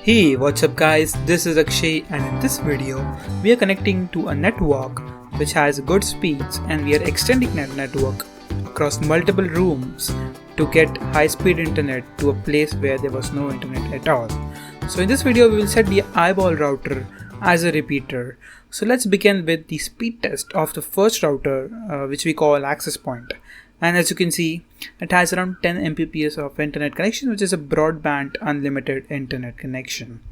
Hey, what's up guys, this is Akshay and in this video, we are connecting to a network which has good speeds and we are extending that network across multiple rooms to get high-speed internet to a place where there was no internet at all. So in this video, we will set the iBall router as a repeater. So let's begin with the speed test of the first router which we call access point. And as you can see, it has around 10 Mbps of internet connection, which is a broadband unlimited internet connection.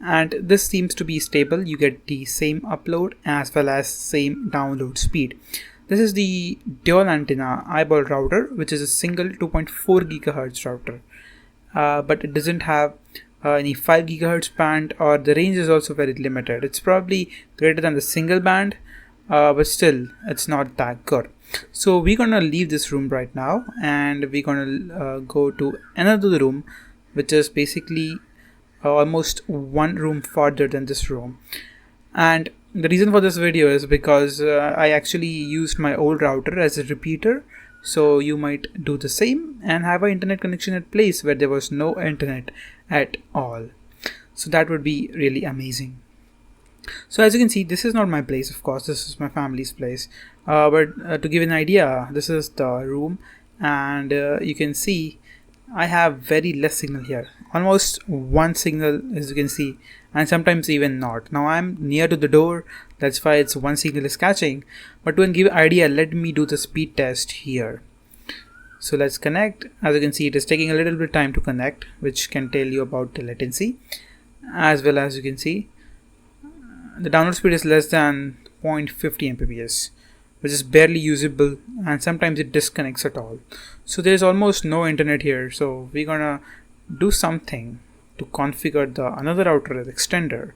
And this seems to be stable. You get the same upload as well as same download speed. This is the dual antenna iBall router, which is a single 2.4 GHz router. But it doesn't have any 5 GHz band, or the range is also very limited. It's probably greater than the single band, but still it's not that good. So we're gonna leave this room right now and we're gonna go to another room, which is basically almost one room farther than this room. And the reason for this video is because I actually used my old router as a repeater. So you might do the same and have an internet connection at a place where there was no internet at all. So that would be really amazing. So as you can see, this is not my place, of course, this is my family's place. But to give an idea, this is the room, and you can see I have very less signal here. Almost one signal, as you can see, and sometimes even not. Now I'm near to the door, that's why it's one signal is catching. But to give an idea, let me do the speed test here. So let's connect. As you can see, it is taking a little bit of time to connect, which can tell you about the latency. As well as you can see, the download speed is less than 0.50 Mbps, which is barely usable, and sometimes it disconnects at all. So there is almost no internet here. So we're gonna do something to configure the another router as extender.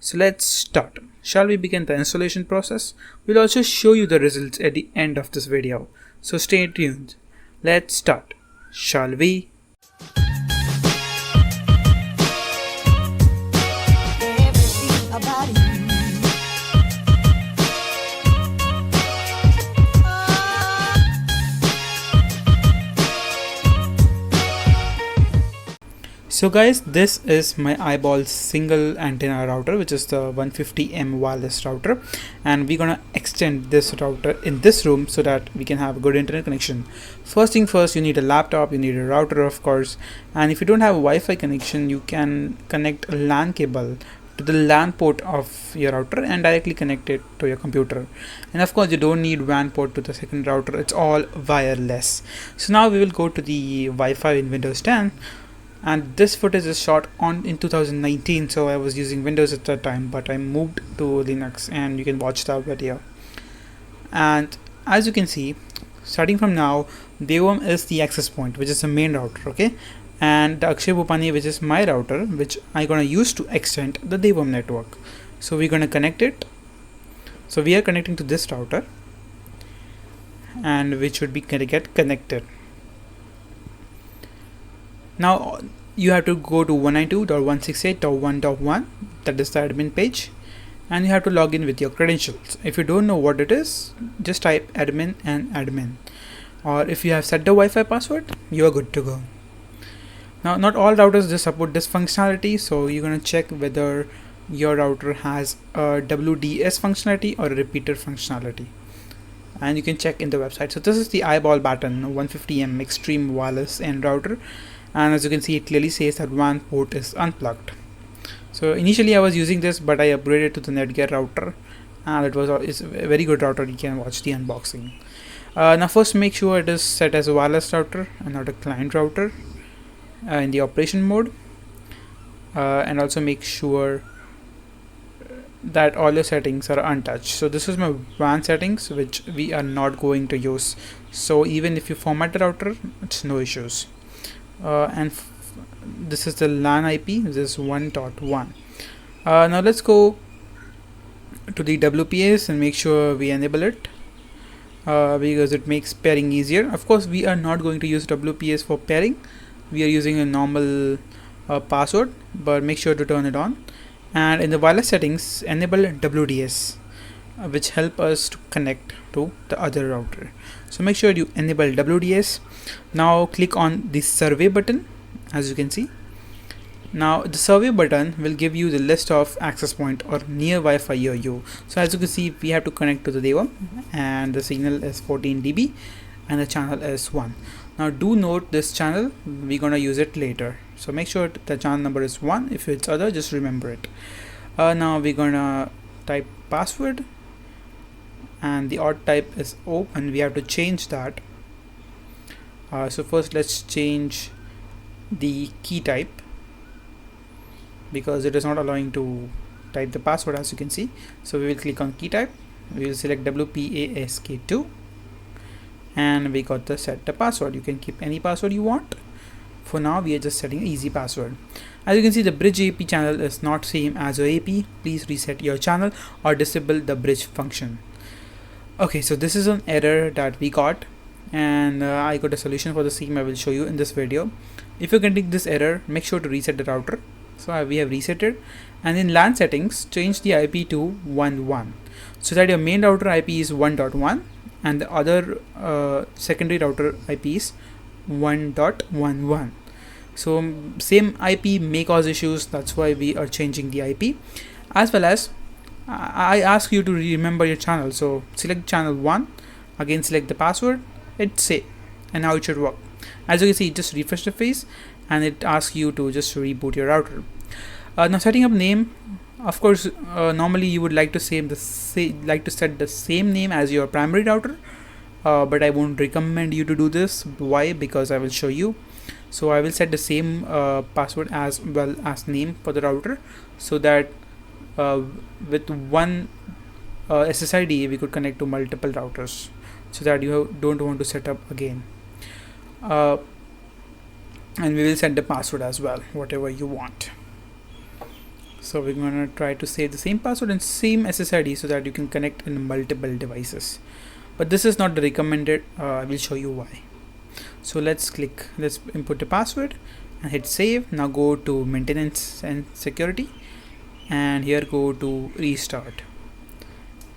So let's start. Shall we begin the installation process? We'll also show you the results at the end of this video. So stay tuned. Let's start. Shall we? So guys, this is my iBall single antenna router, which is the 150M wireless router, and we're gonna extend this router in this room so that we can have a good internet connection. First thing first, you need a laptop, you need a router, of course, and if you don't have a Wi-Fi connection, you can connect a LAN cable to the LAN port of your router and directly connect it to your computer. And of course, you don't need WAN port to the second router, it's all wireless. So now we will go to the Wi-Fi in Windows 10. And this footage is shot in 2019, so I was using Windows at that time, but I moved to Linux, and you can watch that video. And as you can see, starting from now, Devam is the access point, which is the main router, okay? And the Akshay Bhupani, which is my router, which I'm gonna use to extend the Devam network. So we're gonna connect it. So we are connecting to this router, and which should be get connected. Now you have to go to 192.168.1.1, that is the admin page, and you have to log in with your credentials. If you don't know what it is, just type admin and admin, or if you have set the Wi-Fi password, you are good to go. Now not all routers just support this functionality, so you're going to check whether your router has a WDS functionality or a repeater functionality, and you can check in the website. So this is the iBall Baton 150M extreme wireless end router. And as you can see, it clearly says that WAN port is unplugged. So initially I was using this, but I upgraded to the Netgear router, and it's a very good router. You can watch the unboxing. Now first, make sure it is set as a wireless router and not a client router in the operation mode, and also make sure that all your settings are untouched. So this is my WAN settings, which we are not going to use. So even if you format the router, it's no issues. This is the LAN IP, this is 1.1. Now let's go to the WPS and make sure we enable it, because it makes pairing easier. Of course, we are not going to use WPS for pairing. We are using a normal password, but make sure to turn it on. And in the wireless settings, enable WDS, which help us to connect to the other router. So make sure you enable WDS. Now click on the survey button, as you can see. Now the survey button will give you the list of access point or near Wi-Fi near you. So as you can see, we have to connect to the Devam, and the signal is 14 dB and the channel is 1. Now do note this channel, we're gonna use it later, so make sure the channel number is 1. If it's other, just remember it. Now we're gonna type password, and the odd type is open. We have to change that. So first let's change the key type, because it is not allowing to type the password, as you can see. So we will click on key type, we will select WPASK2, and we got the set the password. You can keep any password you want. For now we are just setting an easy password. As you can see, the bridge AP channel is not same as your AP. Please reset your channel or disable the bridge function. Okay, so this is an error that we got, and I got a solution for the same. I will show you in this video. If you're getting this error, make sure to reset the router. So we have reset it, and in LAN settings, change the IP to 1.1, so that your main router IP is 1.1 and the other secondary router IP is 1.11. So same IP may cause issues, that's why we are changing the IP. As well as I ask you to remember your channel, so select channel 1, again select the password, hit save, and now it should work. As you can see, just refresh the page and it asks you to just reboot your router. Now setting up name, of course, normally you would like to set the same name as your primary router, but I won't recommend you to do this. Why? Because I will show you. So I will set the same password as well as name for the router, so that with one SSID we could connect to multiple routers, so that you don't want to set up again. And we will set the password as well, whatever you want. So we're gonna try to save the same password and same SSID so that you can connect in multiple devices. But this is not the recommended. I will show you why. So let's input the password and hit save. Now go to maintenance and security, and here go to restart,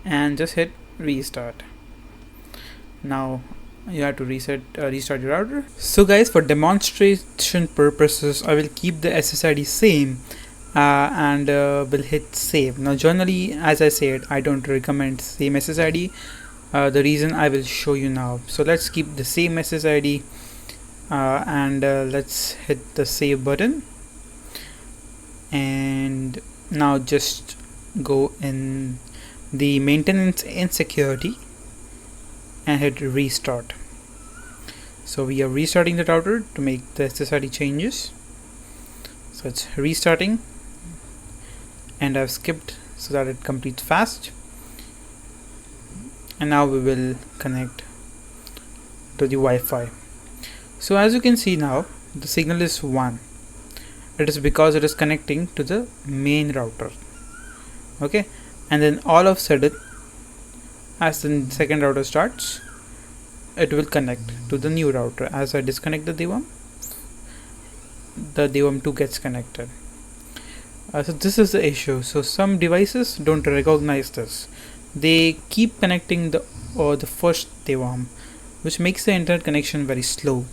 and just hit restart. Now you have to restart your router. So guys, for demonstration purposes, I will keep the SSID same and will hit save. Now generally, as I said, I don't recommend same SSID. The reason I will show you now. So let's keep the same SSID and let's hit the save button, and now just go in the maintenance and security and hit restart. So we are restarting the router to make the SSID changes. So it's restarting, and I've skipped so that it completes fast. And now we will connect to the Wi-Fi. So as you can see now, the signal is 1. It is because it is connecting to the main router. Okay, and then all of a sudden, as the second router starts, it will connect to the new router. As I disconnect the Devam 2 gets connected. So this is the issue. So some devices don't recognize this. They keep connecting the first Devam, which makes the internet connection very slow.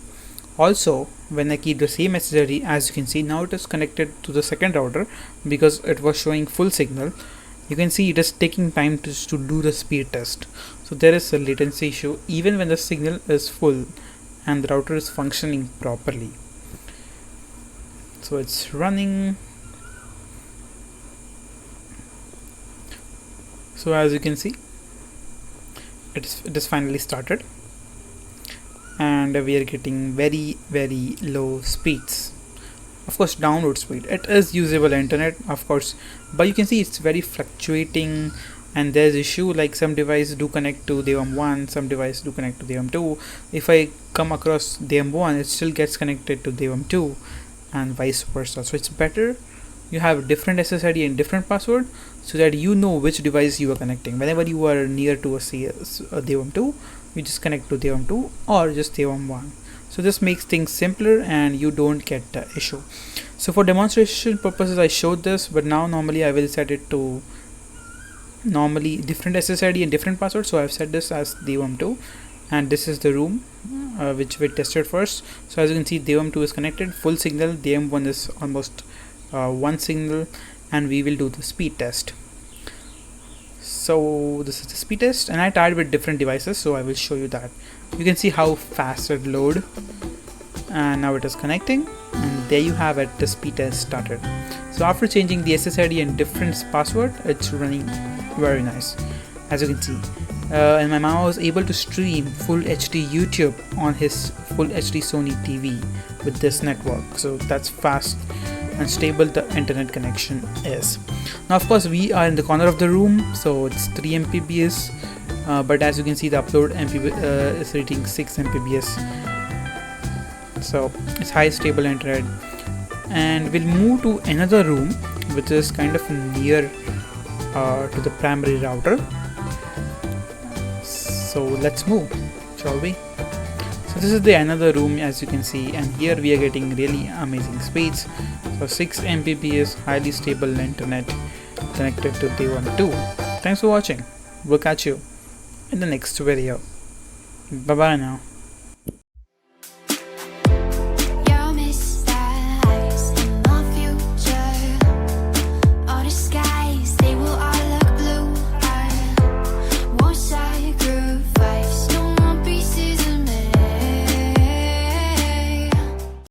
Also, when I keep the same SSID, as you can see, now it is connected to the second router because it was showing full signal. You can see it is taking time to do the speed test. So there is a latency issue even when the signal is full and the router is functioning properly. So it's running. So as you can see, it is finally started, and we are getting very low speeds. Of course, download speed, it is usable internet, of course, but you can see it's very fluctuating, and there's issue like some devices do connect to Devam 1, some devices do connect to Devam 2. If I come across Devam 1, it still gets connected to Devam 2 and vice versa. So it's better you have different SSID and different password, so that you know which device you are connecting. Whenever you are near to a Devam 2, you just connect to Devam 2 or just Devam 1. So this makes things simpler and you don't get the issue. So for demonstration purposes I showed this, but now normally I will set it to different SSID and different password. So I've set this as Devam 2, and this is the room which we tested first. So as you can see, Devam 2 is connected, full signal. Devam 1 is almost one signal, and we will do the speed test. So this is the speed test, and I tried with different devices, so I will show you that. You can see how fast it load, and now it is connecting, and there you have it, the speed test started. So after changing the SSID and different password, it's running very nice, as you can see. And my mama was able to stream full HD YouTube on his full HD Sony TV with this network. So that's fast and stable the internet connection is. Now of course we are in the corner of the room, so it's 3 Mbps, but as you can see the upload is rating 6 Mbps. So it's high stable internet, and we'll move to another room which is kind of near to the primary router. So let's move, shall we? So this is the another room, as you can see, and here we are getting really amazing speeds. So 6 Mbps highly stable internet connected to day 1 2. Thanks for watching. We'll catch you in the next video. Bye bye now.